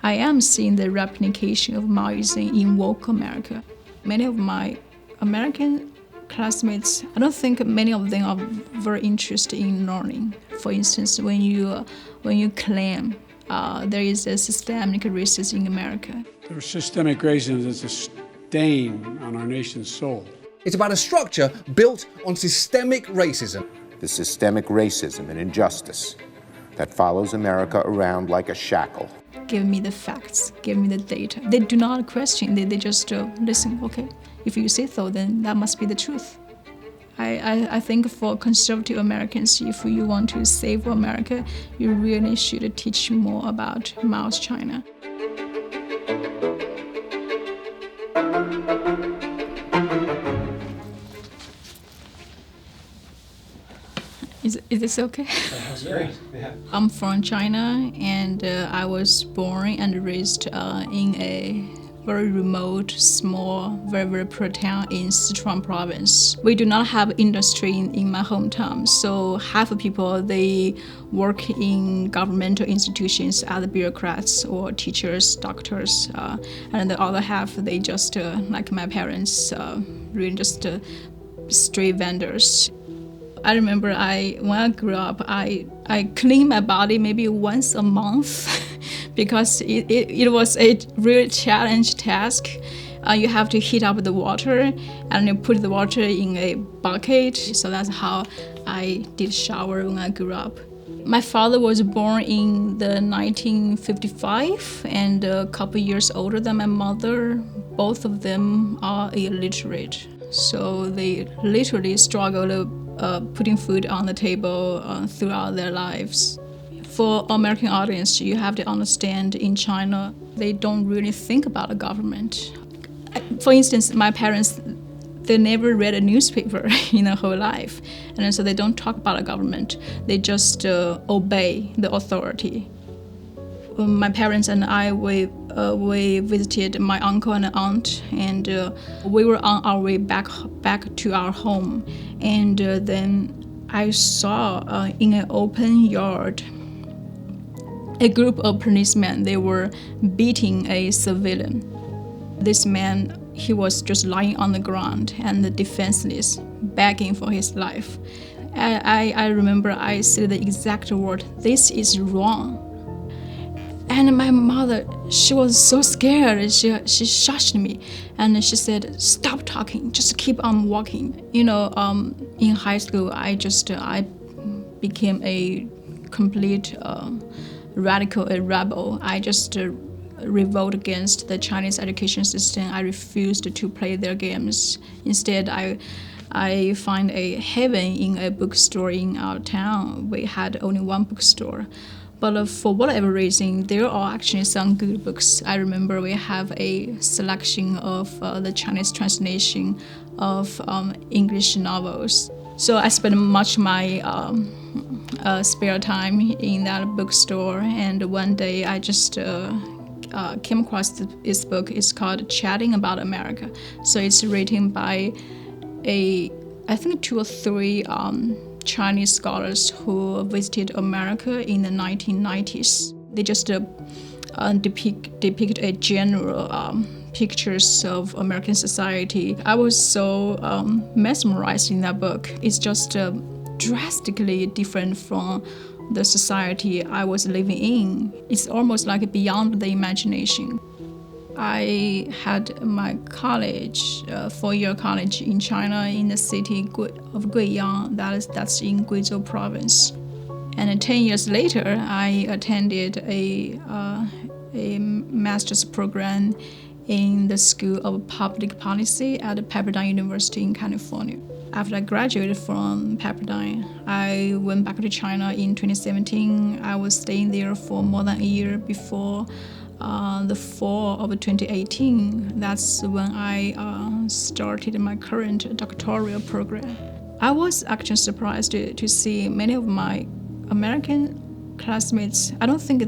I am seeing the replication of Maoism in woke America. Many of my American classmates, I don't think many of them are very interested in learning. For instance, when you claim there is a systemic racism in America. There's systemic racism that's a stain on our nation's soul. It's about a structure built on systemic racism. The systemic racism and injustice that follows America around like a shackle. Give me the facts, give me the data. They do not question, they just listen, okay, if you say so, then that must be the truth. I think for conservative Americans, if you want to save America, you really should teach more about Mao's China. Is this okay? That's great. Yeah. I'm from China, and I was born and raised in a very remote, small, very poor town in Sichuan province. We do not have industry in my hometown, so half of people, they work in governmental institutions as bureaucrats or teachers, doctors, and the other half, they just, like my parents, really just street vendors. I remember when I grew up, I cleaned my body maybe once a month because it was a real challenge task. You have to heat up the water and you put the water in a bucket. So that's how I did shower when I grew up. My father was born in the 1955 and a couple years older than my mother. Both of them are illiterate. So they literally struggled putting food on the table throughout their lives. For American audience, you have to understand in China, they don't really think about the government. For instance, my parents, they never read a newspaper in their whole life. And so they don't talk about the government. They just obey the authority. My parents and I, we visited my uncle and aunt, and we were on our way back to our home. And then I saw in an open yard a group of policemen. They were beating a civilian. This man, he was just lying on the ground and defenseless, begging for his life. I remember I said the exact word, "This is wrong." And my mother, she was so scared. She shushed me, and she said, "Stop talking, just keep on walking." You know, in high school, I became a complete radical, a rebel. I just revolt against the Chinese education system. I refused to play their games. Instead, I find a heaven in a bookstore in our town. We had only one bookstore. But for whatever reason, there are actually some good books. I remember we have a selection of the Chinese translation of English novels. So I spent much of my spare time in that bookstore. And one day I just came across this book. It's called Chatting About America. So it's written by I think 2 or 3 Chinese scholars who visited America in the 1990s. They just depict a general pictures of American society. I was so mesmerized in that book. It's just drastically different from the society I was living in. It's almost like beyond the imagination. I had my college, 4-year college in China in the city of Guiyang, that's in Guizhou province. And 10 years later, I attended a master's program in the School of Public Policy at Pepperdine University in California. After I graduated from Pepperdine, I went back to China in 2017. I was staying there for more than a year before the fall of 2018. That's when I started my current doctoral program. I was actually surprised to see many of my American classmates. I don't think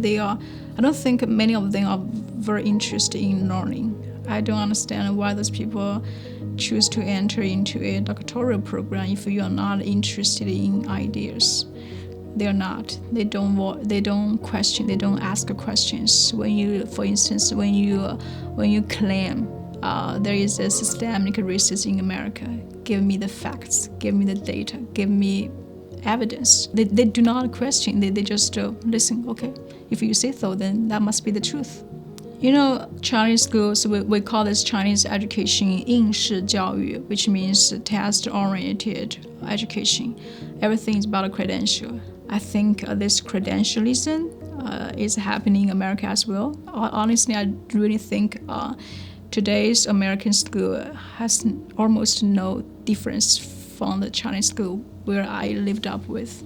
many of them are very interested in learning. I don't understand why those people choose to enter into a doctoral program if you are not interested in ideas. They're not. They don't question. They don't ask questions. When you, for instance, when you claim there is a systemic racism in America, give me the facts, give me the data, give me evidence. They do not question. They just listen. Okay, if you say so, then that must be the truth. Chinese schools, we call this Chinese education 应试教育, which means test-oriented education. Everything is about a credential. I think this credentialism is happening in America as well. Honestly, I really think today's American school has almost no difference from the Chinese school where I lived up with.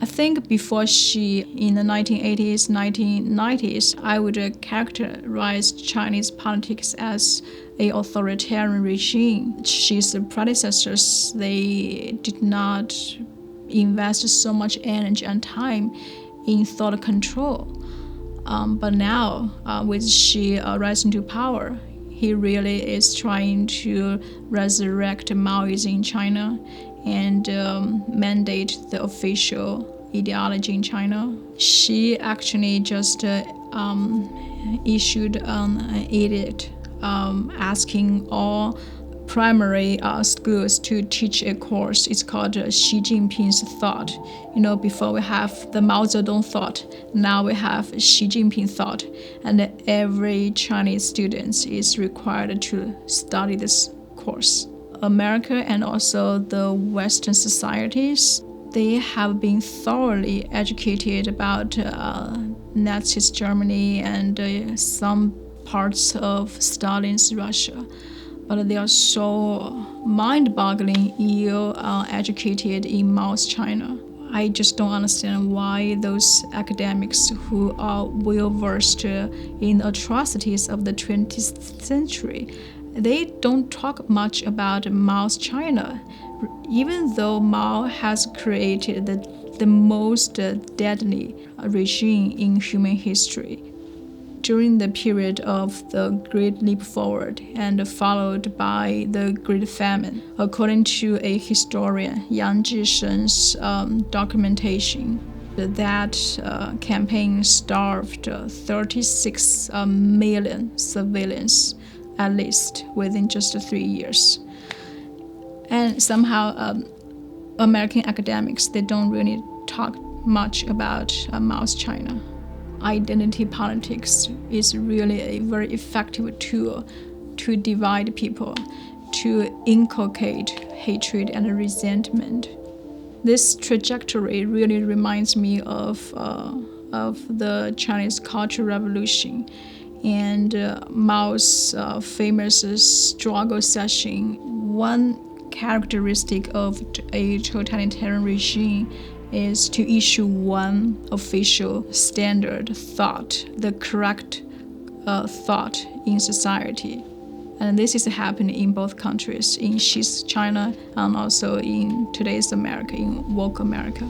I think before Xi, in the 1980s, 1990s, I would characterize Chinese politics as an authoritarian regime. Xi's predecessors, they did not invest so much energy and time in thought control. But now, with Xi rising to power, he really is trying to resurrect Maoism in China and mandate the official ideology in China. She actually just issued an edict asking all primary schools to teach a course. It's called Xi Jinping's Thought. Before we have the Mao Zedong thought, now we have Xi Jinping thought, and every Chinese student is required to study this course. America and also the Western societies, they have been thoroughly educated about Nazi Germany and some parts of Stalin's Russia. But they are so mind-boggling educated in Mao's China. I just don't understand why those academics who are well-versed in the atrocities of the 20th century, they don't talk much about Mao's China, even though Mao has created the most deadly regime in human history. During the period of the Great Leap Forward and followed by the Great Famine, according to a historian, Yang Zhishen's documentation, that campaign starved 36 million civilians, at least within just 3 years. And somehow American academics, they don't really talk much about Mao's China. Identity politics is really a very effective tool to divide people, to inculcate hatred and resentment. This trajectory really reminds me of the Chinese Cultural Revolution and Mao's famous struggle session. One characteristic of a totalitarian regime is to issue one official standard thought, the correct thought in society. And this is happening in both countries, in Xi's China and also in today's America, in woke America.